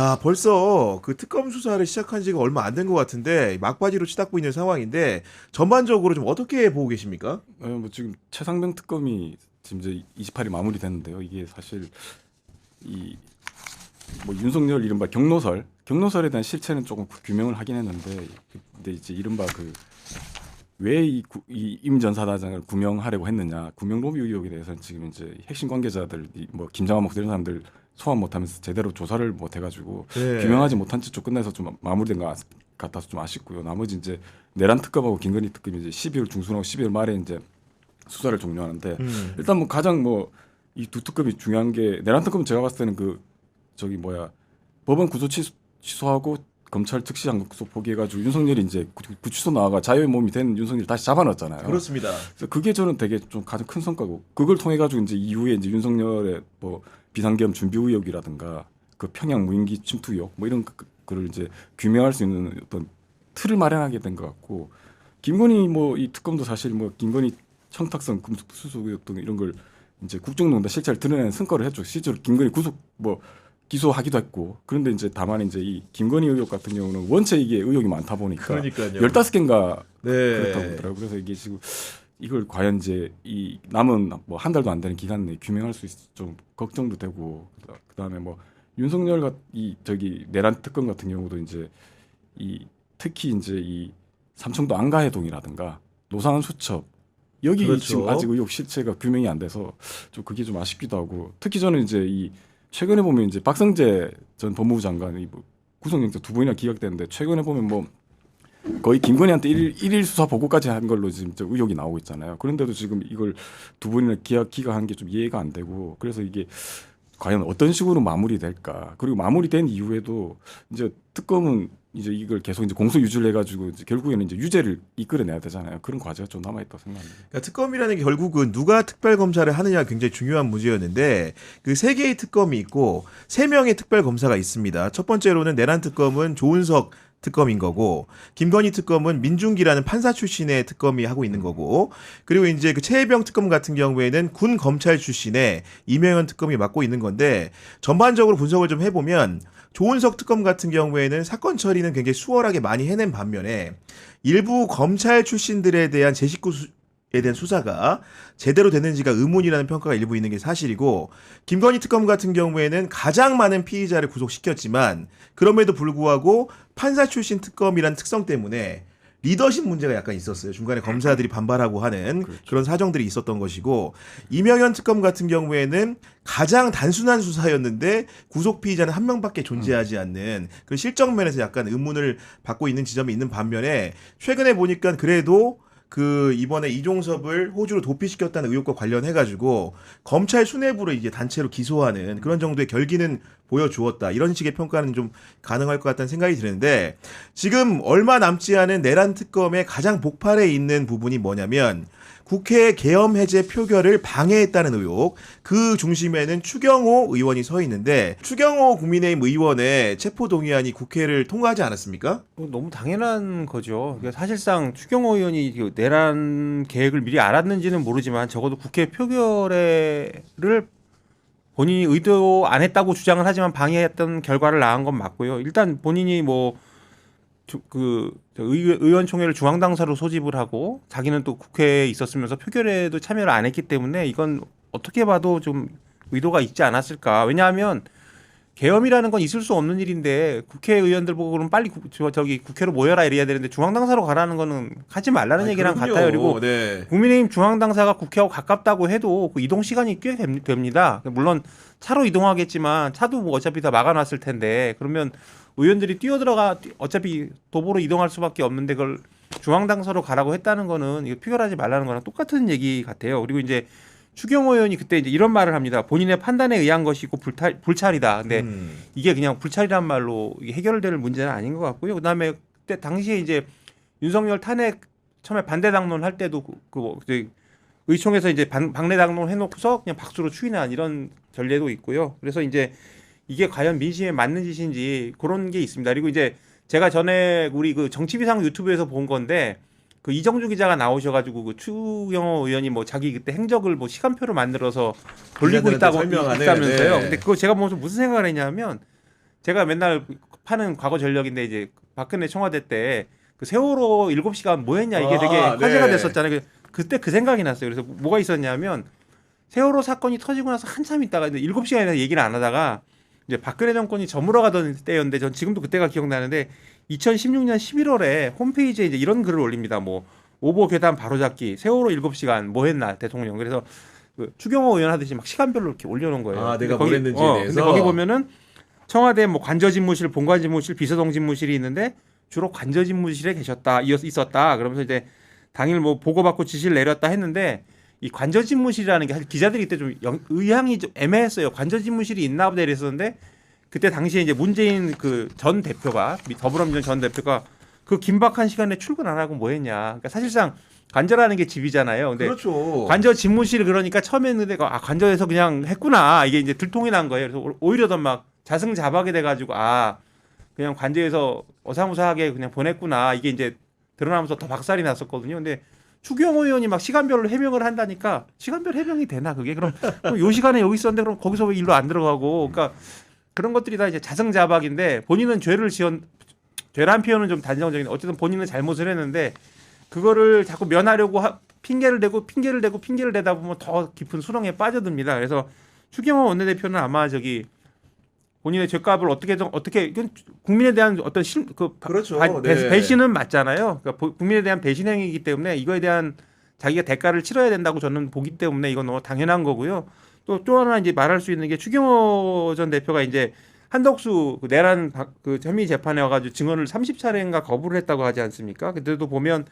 야, 벌써 그 특검 수사를 시작한 지가 얼마 안 된 것 같은데 막바지로 치닫고 있는 상황인데 전반적으로 좀 어떻게 보고 계십니까? 뭐 지금 최상병 특검이 지금 이제 28일 마무리됐는데요. 이게 사실 이 뭐 윤석열 이른바 경로설에 대한 실체는 조금 규명을 하긴 했는데, 근데 이제 이른바 그 왜 이 임 전 사단장을 구명하려고 했느냐, 구명 로비 의혹에 대해서는 지금 이제 핵심 관계자들 뭐 김장한 목사 이런 사람들 소환 못하면서 제대로 조사를 못해가지고 네. 규명하지 못한 채 좀 끝내서 좀 마무리된 것 같아서 좀 아쉽고요. 나머지 이제 내란 특검하고 김건희 특검이 이제 12월 중순하고 12월 말에 이제 수사를 종료하는데, 일단 뭐 가장 뭐 이 두 특검이 중요한 게, 내란 특검은 제가 봤을 때는 그 저기 뭐야 법원 구속 취소하고 검찰 특수장 구속 포기해가지고 윤석열이 이제 구치소 나와가 자유의 몸이 된 윤석열 다시 잡아놨잖아요. 그렇습니다. 그래서 그게 저는 되게 좀 가장 큰 성과고, 그걸 통해 가지고 이제 이후에 이제 윤석열의 뭐 비상계엄 준비 의혹이라든가 그 평양 무인기 침투 의혹 뭐 이런 거를 이제 규명할 수 있는 어떤 틀을 마련하게 된 것 같고, 김건희 뭐 이 특검도 사실 뭐 김건희 청탁성 금수수 의혹 등 이런 걸 이제 국정농단 실체를 드러내는 성과를 했죠. 실제로 김건희 구속 뭐 기소하기도 했고. 그런데 이제 다만 이제 이 김건희 의혹 같은 경우는 원체 이게 의혹이 많다 보니까 그러니까요. 15개인가 네. 그렇다고 하더라고요. 그래서 이게 지금 이걸 과연 이제 이 남은 뭐 한 달도 안 되는 기간 내에 규명할 수 있을지 좀 걱정도 되고, 그다음에 뭐 윤석열 이 저기 내란 특검 같은 경우도 이제 이 특히 이제 이 삼청도 안가해동이라든가 노상원 수첩 여기 그렇죠. 지금 아직 의혹 실체가 규명이 안 돼서 좀 그게 좀 아쉽기도 하고, 특히 저는 이제 이 최근에 보면 이제 박성재 전 법무부 장관이 뭐 구속영장 2번이나 기각됐는데, 최근에 보면 뭐 거의 김건희한테 일일 수사 보고까지 한 걸로 지금 의혹이 나오고 있잖아요. 그런데도 지금 이걸 2번이나 기각한 게 좀 이해가 안 되고, 그래서 이게 과연 어떤 식으로 마무리될까. 그리고 마무리된 이후에도 이제 특검은 이제 이걸 계속 이제 공소 유지를 해가지고 이제 결국에는 이제 유죄를 이끌어내야 되잖아요. 그런 과제가 좀 남아있다고 생각합니다. 그러니까 특검이라는 게 결국은 누가 특별 검사를 하느냐가 굉장히 중요한 문제였는데, 그 세 개의 특검이 있고 세 명의 특별 검사가 있습니다. 첫 번째로는 내란 특검은 조은석 특검인 거고, 김건희 특검은 민중기라는 판사 출신의 특검이 하고 있는 거고, 그리고 이제 그 최혜병 특검 같은 경우에는 군 검찰 출신의 이명현 특검이 맡고 있는 건데, 전반적으로 분석을 좀 해보면 조은석 특검 같은 경우에는 사건 처리는 굉장히 수월하게 많이 해낸 반면에 일부 검찰 출신들에 대한 제 식구에 대한 수사가 제대로 되는지가 의문이라는 평가가 일부 있는 게 사실이고, 김건희 특검 같은 경우에는 가장 많은 피의자를 구속시켰지만 그럼에도 불구하고 판사 출신 특검이라는 특성 때문에 리더십 문제가 약간 있었어요. 중간에 검사들이 반발하고 하는 그런 사정들이 있었던 것이고, 이명현 특검 같은 경우에는 가장 단순한 수사였는데 구속 피의자는 한 명밖에 존재하지 않는 그 실적 면에서 약간 의문을 받고 있는 지점이 있는 반면에, 최근에 보니까 그래도 그 이번에 이종섭을 호주로 도피시켰다는 의혹과 관련해가지고 검찰 수뇌부로 이제 단체로 기소하는 그런 정도의 결기는 보여주었다. 이런 식의 평가는 좀 가능할 것 같다는 생각이 드는데, 지금 얼마 남지 않은 내란 특검의 가장 복판에 있는 부분이 뭐냐면 국회 계엄 해제 표결을 방해했다는 의혹, 그 중심에는 추경호 의원이 서 있는데, 추경호 국민의힘 의원의 체포동의안이 국회를 통과하지 않았습니까? 너무 당연한 거죠. 그러니까 사실상 추경호 의원이 그 내란 계획을 미리 알았는지는 모르지만 적어도 국회 표결을 본인이 의도 안 했다고 주장을 하지만 방해했던 결과를 낳은 건 맞고요. 일단 본인이 뭐 의원총회를 중앙당사로 소집을 하고 자기는 또 국회에 있었으면서 표결에도 참여를 안 했기 때문에 이건 어떻게 봐도 좀 의도가 있지 않았을까. 왜냐하면 계엄이라는 건 있을 수 없는 일인데 국회의원들 보고 그럼 빨리 저기 국회로 모여라 이래야 되는데 중앙당사로 가라는 거는 하지 말라는 얘기랑 그럼요. 같아요. 그리고 네. 국민의힘 중앙당사가 국회하고 가깝다고 해도 그 이동 시간이 꽤 됩니다. 물론 차로 이동하겠지만 차도 뭐 어차피 다 막아놨을 텐데, 그러면 의원들이 뛰어들어가 어차피 도보로 이동할 수밖에 없는데 그걸 중앙당사로 가라고 했다는 거는 이거 표결하지 말라는 거랑 똑같은 얘기 같아요. 그리고 이제 추경호 의원이 그때 이제 이런 말을 합니다. 본인의 판단에 의한 것이고 불찰이다. 근데 이게 그냥 불찰이란 말로 이게 해결될 문제는 아닌 것 같고요. 그다음에 그때 당시에 이제 윤석열 탄핵 처음에 반대 당론 할 때도 의총에서 이제 방례 당론 해놓고서 그냥 박수로 추인한 이런 전례도 있고요. 그래서 이제 이게 과연 민심에 맞는 짓인지 그런 게 있습니다. 그리고 이제 제가 전에 우리 그 정치비상 유튜브에서 본 건데, 그 이정주 기자가 나오셔가지고 그 추경호 의원이 뭐 자기 그때 행적을 뭐 시간표로 만들어서 돌리고 있다고 있다면서요. 네. 근데 그거 제가 보면서 무슨 생각을 했냐면, 제가 맨날 파는 과거 전력인데 이제 박근혜 청와대 때 그 세월호 7시간 뭐 했냐 이게 되게 아, 화제가 네. 됐었잖아요. 그때 그 생각이 났어요. 그래서 뭐가 있었냐면 세월호 사건이 터지고 나서 한참 있다가 이제 7시간이나 얘기를 안 하다가 이제 박근혜 정권이 저물어가던 때였는데 전 지금도 그때가 기억나는데 2016년 11월에 홈페이지에 이제 이런 글을 올립니다. 뭐 오보 괴담 바로잡기 세월호 7시간 뭐 했나 대통령. 그래서 그 추경호 의원 하듯이 막 시간별로 이렇게 올려놓은 거예요. 아, 근데 내가 뭘 했는지에 대해서. 근데 거기 보면은 청와대 뭐 관저집무실, 본관집무실, 비서동집무실이 있는데 주로 관저집무실에 계셨다, 있었다. 그러면서 이제 당일 뭐 보고받고 지시를 내렸다 했는데 이 관저집무실이라는 게 사실 기자들이 이때 좀 의향이 좀 애매했어요. 관저집무실이 있나 보다 이랬었는데 그때 당시에 이제 문재인 그 전 대표가 더불어민주당 전 대표가 그 긴박한 시간에 출근 안 하고 뭐 했냐. 그러니까 사실상 관저라는 게 집이잖아요. 근데 그렇죠. 관저 집무실 그러니까 처음에 했는데 관저에서 그냥 했구나. 이게 이제 들통이 난 거예요. 그래서 오히려 더 막 자승자박이 돼가지고 그냥 관저에서 어사무사하게 그냥 보냈구나. 이게 이제 드러나면서 더 박살이 났었거든요. 근데 추경호 의원이 막 시간별로 해명을 한다니까 시간별 해명이 되나 그게? 그럼 요 시간에 여기 있었는데 그럼 거기서 왜 일로 안 들어가고? 그러니까 그런 것들이 다 이제 자승자박인데 본인은 죄란 표현은 좀 단정적인. 어쨌든 본인은 잘못을 했는데 그거를 자꾸 면하려고 핑계를 대고 핑계를 대다 보면 더 깊은 수렁에 빠져듭니다. 그래서 추경호 원내대표는 아마 본인의 죄값을 어떻게 이건 국민에 대한 어떤 그렇죠. 네. 배신은 맞잖아요. 그러니까 국민에 대한 배신 행위이기 때문에 이거에 대한 자기가 대가를 치러야 된다고 저는 보기 때문에 이건 너무 당연한 거고요. 또 하나 이제 말할 수 있는 게 추경호 전 대표가 이제 한덕수 그 내란 그 혐의 재판에 와가지고 증언을 30차례인가 거부를 했다고 하지 않습니까? 그때도 보면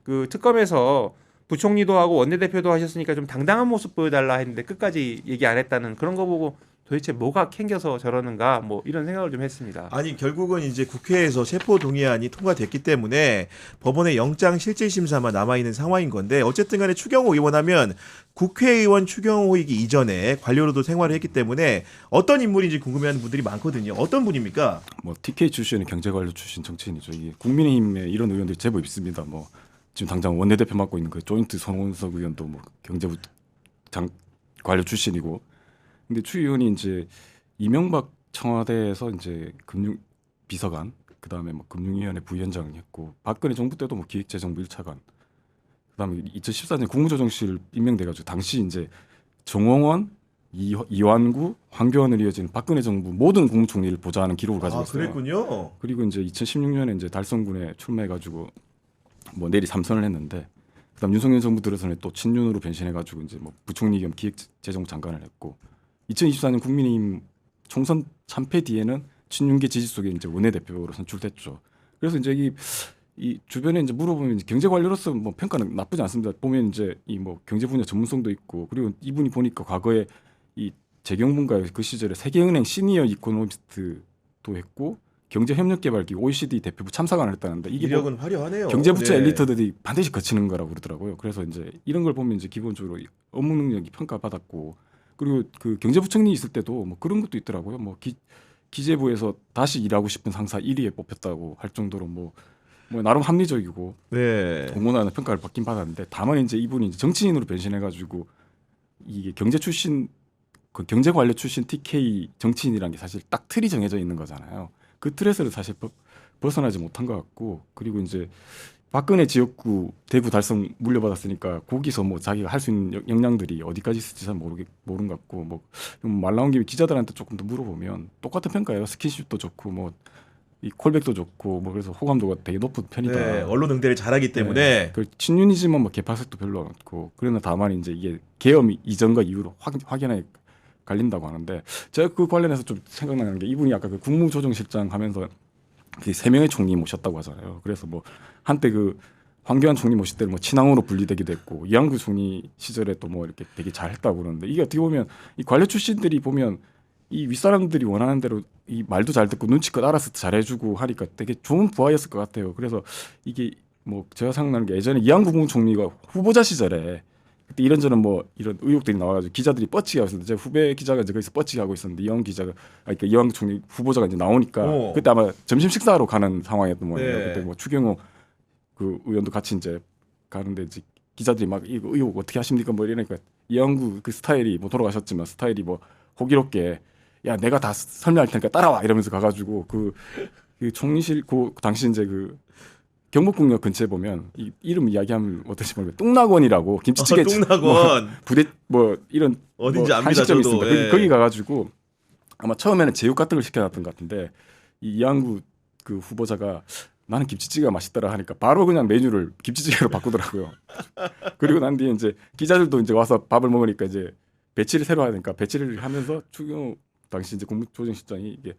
그 특검에서 부총리도 하고 원내대표도 하셨으니까 좀 당당한 모습 보여달라 했는데 끝까지 얘기 안 했다는 그런 거 보고 도대체 뭐가 캥겨서 저러는가 뭐 이런 생각을 좀 했습니다. 아니 결국은 이제 국회에서 체포 동의안이 통과됐기 때문에 법원의 영장 실질 심사만 남아 있는 상황인 건데 어쨌든 간에 추경호 의원 하면 국회의원 추경호이기 이전에 관료로도 생활을 했기 때문에 어떤 인물인지 궁금해하는 분들이 많거든요. 어떤 분입니까? 뭐 TK 출신의 경제관료 출신 정치인이죠. 이게 국민의힘에 이런 의원들이 제법 있습니다. 뭐 지금 당장 원내대표 맡고 있는 그 조인트 손원석 의원도 뭐 경제부 관료 출신이고. 근데 추 의원이 이제 이명박 청와대에서 이제 금융 비서관, 그다음에 뭐 금융위원회 부위원장을 했고 박근혜 정부 때도 뭐 기획재정부 1차관, 그다음에 2014년 국무조정실 임명돼가지고 당시 이제 정홍원, 이완구, 황교안을 이어진 박근혜 정부 모든 국무총리를 보좌하는 기록을 가지고 있어요. 그랬군요. 그리고 이제 2016년에 이제 달성군에 출마해가지고 뭐 내리 3선을 했는데, 그다음 윤석열 정부 들어서는 또 친윤으로 변신해가지고 이제 뭐 부총리 겸 기획재정부 장관을 했고, 2024년 국민의힘 총선 참패 뒤에는 친윤계 지지 속에 이제 원내대표로 선출됐죠. 그래서 이제 이 주변에 이제 물어보면 이제 경제 관료로서 뭐 평가는 나쁘지 않습니다. 보면 이제 이 뭐 경제 분야 전문성도 있고, 그리고 이분이 보니까 과거에 이 재경분과 그 시절에 세계은행 시니어 이코노미스트도 했고 경제협력개발기 OECD 대표부 참사관을 했다는데 이게 뭐 이력은 화려하네요. 경제부처 네. 엘리트들이 반드시 거치는 거라고 그러더라고요. 그래서 이제 이런 걸 보면 이제 기본적으로 업무 능력이 평가받았고, 그리고 그 경제부총리 있을 때도 뭐 그런 것도 있더라고요. 뭐 기재부에서 다시 일하고 싶은 상사 1위에 뽑혔다고 할 정도로 뭐 나름 합리적이고 네. 공헌하는 평가를 받긴 받았는데, 다만 이제 이분이 이제 정치인으로 변신해가지고 이게 경제 출신 그 경제 관료 출신 TK 정치인이라는 게 사실 딱 틀이 정해져 있는 거잖아요. 그 틀에서 사실 벗어나지 못한 것 같고, 그리고 이제 박근혜 지역구 대구 달성 물려받았으니까 거기서 뭐 자기가 할 수 있는 역량들이 어디까지 있을지 잘 모르는 것 같고, 뭐 말 나온 김에 기자들한테 조금 더 물어보면 똑같은 평가예요. 스킨십도 좋고 뭐 이 콜백도 좋고 뭐 그래서 호감도가 되게 높은 편이다. 네. 언론 응대를 잘하기 때문에 그 친윤이지만 뭐 개파색도 별로 없고, 그러나 다만 이제 이게 계엄 이전과 이후로 확연하게 갈린다고 하는데, 제가 그 관련해서 좀 생각나는 게 이분이 아까 그 국무조정실장 하면서 그 3명의 총리 모셨다고 하잖아요. 그래서 뭐 한때 그 황교안 총리 모실 때는 뭐 친왕으로 분리되기도 했고, 이완구 총리 시절에 또 뭐 이렇게 되게 잘했다고 그러는데, 이게 어떻게 보면 이 관료 출신들이 보면 이 윗사람들이 원하는 대로 이 말도 잘 듣고 눈치껏 알아서 잘해주고 하니까 되게 좋은 부하였을 것 같아요. 그래서 이게 뭐 제가 생각나는 게 예전에 이완구 국무총리가 후보자 시절에 그때 이런저런 뭐 이런 의혹들이 나와가지고 기자들이 뻗치게 하고 있었는데, 제 후배 기자가 이제 거기서 뻗치게 하고 있었는데 이완구 기자가 그러니까 이완구 총리 후보자가 이제 나오니까 그때 아마 점심 식사하러 가는 상황이었던 모양이에요. 네. 그때 뭐 추경호 그 의원도 같이 이제 가는데 이제 기자들이 막 이거 의혹 어떻게 하십니까 뭐 이러니까 이완구 그 스타일이 뭐 돌아가셨지만 스타일이 뭐 호기롭게 야 내가 다 설명할 테니까 따라와 이러면서 가가지고 그 총리실 그 당시 이제 그 경복궁역 근처에 보면 이 이름 이야기하면 어떨지 모르겠어요. 뚱낙원이라고 김치찌개 뚱낙원. 부대 뭐 이런 어딘지 뭐 압니다, 한식점이 저도. 있습니다. 예. 거기 가가지고 아마 처음에는 제육 같은 걸 시켜놨던 것 같은데 이 이항구 그 후보자가 나는 김치찌개가 맛있더라 하니까 바로 그냥 메뉴를 김치찌개로 바꾸더라고요. 그리고 난 뒤에 이제 기자들도 이제 와서 밥을 먹으니까 이제 배치를 새로 하니까 배치를 하면서 추경호 당시 이제 국무조정실장이 이게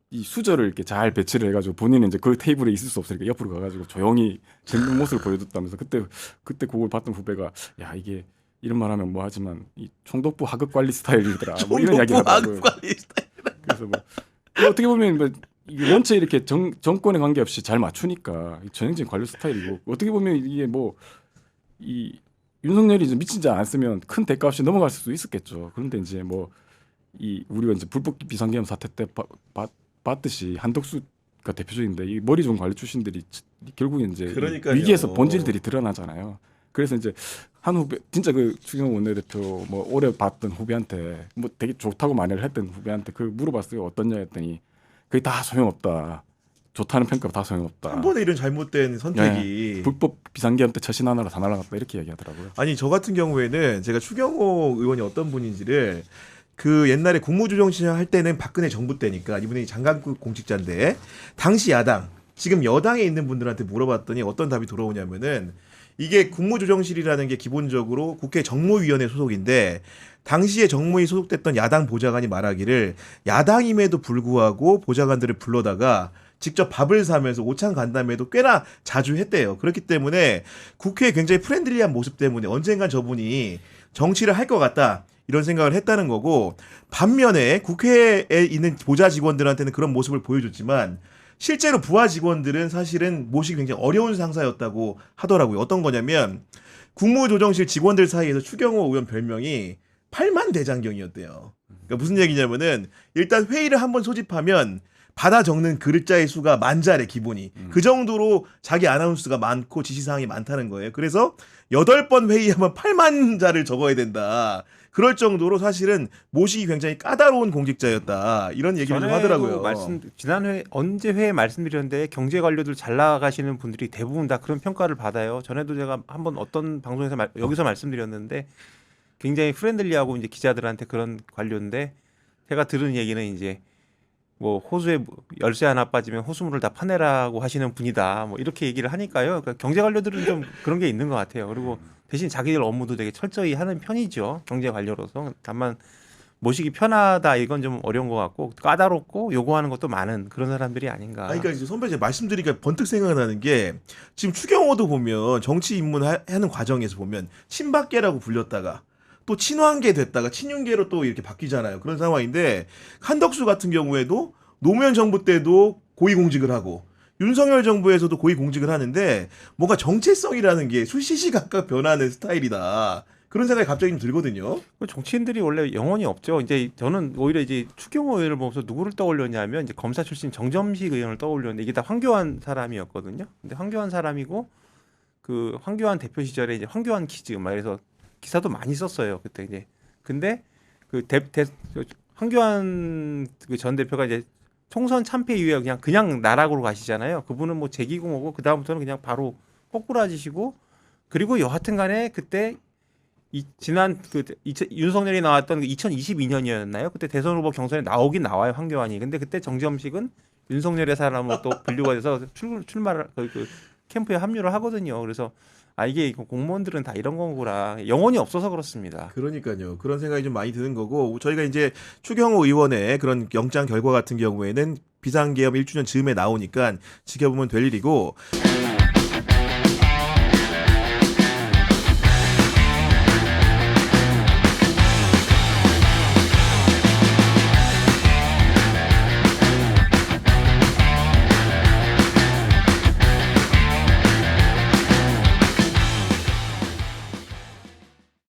이 수저를 이렇게 잘 배치를 해가지고 본인은 이제 그 테이블에 있을 수 없으니까 옆으로 가가지고 조용히 듣는 모습을 보여줬다면서 그때 그걸 봤던 후배가 야 이게 이런 말하면 뭐 하지만 이 총독부 하급 관리 스타일이더라 뭐 이런 이야기를 하더라고요. 그래서 뭐 어떻게 보면 뭐 이게 원체 이렇게 정권에 관계없이 잘 맞추니까 전형적인 관료 스타일이고 어떻게 보면 이게 뭐 이 윤석열이 이제 미친 자 안 쓰면 큰 대가 없이 넘어갈 수도 있었겠죠. 그런데 이제 뭐 이 우리가 이제 불법 비상계엄 사태 때 봤듯이 한덕수가 대표적인데 이 머리 좋은 관료 출신들이 결국에 이제 그러니까요. 위기에서 본질들이 드러나잖아요. 그래서 이제 한 후배 진짜 그 추경호 원내대표 뭐 오래 봤던 후배한테 뭐 되게 좋다고 말을 했던 후배한테 그 물어봤어요. 어떠냐 했더니 그게 다 소용없다. 좋다는 평가가 다 소용없다. 한 번에 이런 잘못된 선택이 불법 비상계엄 때 처신 하나로 다 날아갔다 이렇게 얘기하더라고요. 아니 저 같은 경우에는 제가 추경호 의원이 어떤 분인지를 그 옛날에 국무조정실 할 때는 박근혜 정부 때니까 이분이 장관급 공직자인데 당시 야당 지금 여당에 있는 분들한테 물어봤더니 어떤 답이 돌아오냐면은 이게 국무조정실이라는 게 기본적으로 국회 정무위원회 소속인데 당시에 정무위 소속됐던 야당 보좌관이 말하기를 야당임에도 불구하고 보좌관들을 불러다가 직접 밥을 사면서 오찬 간담회도 꽤나 자주 했대요. 그렇기 때문에 국회에 굉장히 프렌들리한 모습 때문에 언젠간 저분이 정치를 할 것 같다. 이런 생각을 했다는 거고 반면에 국회에 있는 보좌 직원들한테는 그런 모습을 보여줬지만 실제로 부하 직원들은 사실은 모시기 굉장히 어려운 상사였다고 하더라고요. 어떤 거냐면 국무조정실 직원들 사이에서 추경호 의원 별명이 8만 대장경이었대요. 그러니까 무슨 얘기냐면은 일단 회의를 한번 소집하면 받아 적는 글자의 수가 만자래 기본이. 그 정도로 자기 아나운스가 많고 지시사항이 많다는 거예요. 그래서 8번 회의하면 8만 자를 적어야 된다. 그럴 정도로 사실은 모시기 굉장히 까다로운 공직자였다. 이런 얘기를 좀 하더라고요. 지난 회에 말씀드렸는데 경제 관료들 잘 나가시는 분들이 대부분 다 그런 평가를 받아요. 전에도 제가 한번 어떤 방송에서 여기서 말씀드렸는데 굉장히 프렌들리하고 이제 기자들한테 그런 관료인데 제가 들은 얘기는 이제 뭐 호수에 열쇠 하나 빠지면 호수물을 다 파내라고 하시는 분이다. 뭐 이렇게 얘기를 하니까요. 그러니까 경제 관료들은 좀 그런 게 있는 것 같아요. 그리고 대신 자기들 업무도 되게 철저히 하는 편이죠. 경제 관료로서. 다만 모시기 편하다 이건 좀 어려운 것 같고 까다롭고 요구하는 것도 많은 그런 사람들이 아닌가. 그러니까 이제 선배 제가 말씀드리니까 번뜩 생각나는 게 지금 추경호도 보면 정치 입문하는 과정에서 보면 친박계라고 불렸다가 또 친환계 됐다가 친윤계로 또 이렇게 바뀌잖아요. 그런 상황인데 한덕수 같은 경우에도 노무현 정부 때도 고위공직을 하고 윤석열 정부에서도 고위공직을 하는데 뭔가 정체성이라는 게 수시시각각 변하는 스타일이다. 그런 생각이 갑자기 좀 들거든요. 정치인들이 원래 영혼이 없죠. 이제 저는 오히려 이제 추경호 의원을 보면서 누구를 떠올렸냐면 이제 검사 출신 정점식 의원을 떠올렸는데 이게 다 황교안 사람이었거든요. 근데 황교안 사람이고 그 황교안 대표 시절에 이제 황교안 퀴즈 막 그래서 기사도 많이 썼어요 그때 이제. 근데 그 황교안 그 전 대표가 이제 총선 참패 이후에 그냥 나락으로 가시잖아요. 그분은 뭐 재기고 뭐고 그 다음부터는 그냥 바로 꼬꾸라지시고 그리고 여하튼간에 그때 지난 윤석열이 나왔던 2022년이었나요? 그때 대선 후보 경선에 나오긴 나와요 황교안이. 근데 그때 정점식은 윤석열의 사람으로 또 분류가 돼서 출마를 그 캠프에 합류를 하거든요. 그래서 이게 공무원들은 다 이런 거구나. 영혼이 없어서 그렇습니다. 그러니까요. 그런 생각이 좀 많이 드는 거고 저희가 이제 추경호 의원의 그런 영장 결과 같은 경우에는 비상계엄 1주년 즈음에 나오니까 지켜보면 될 일이고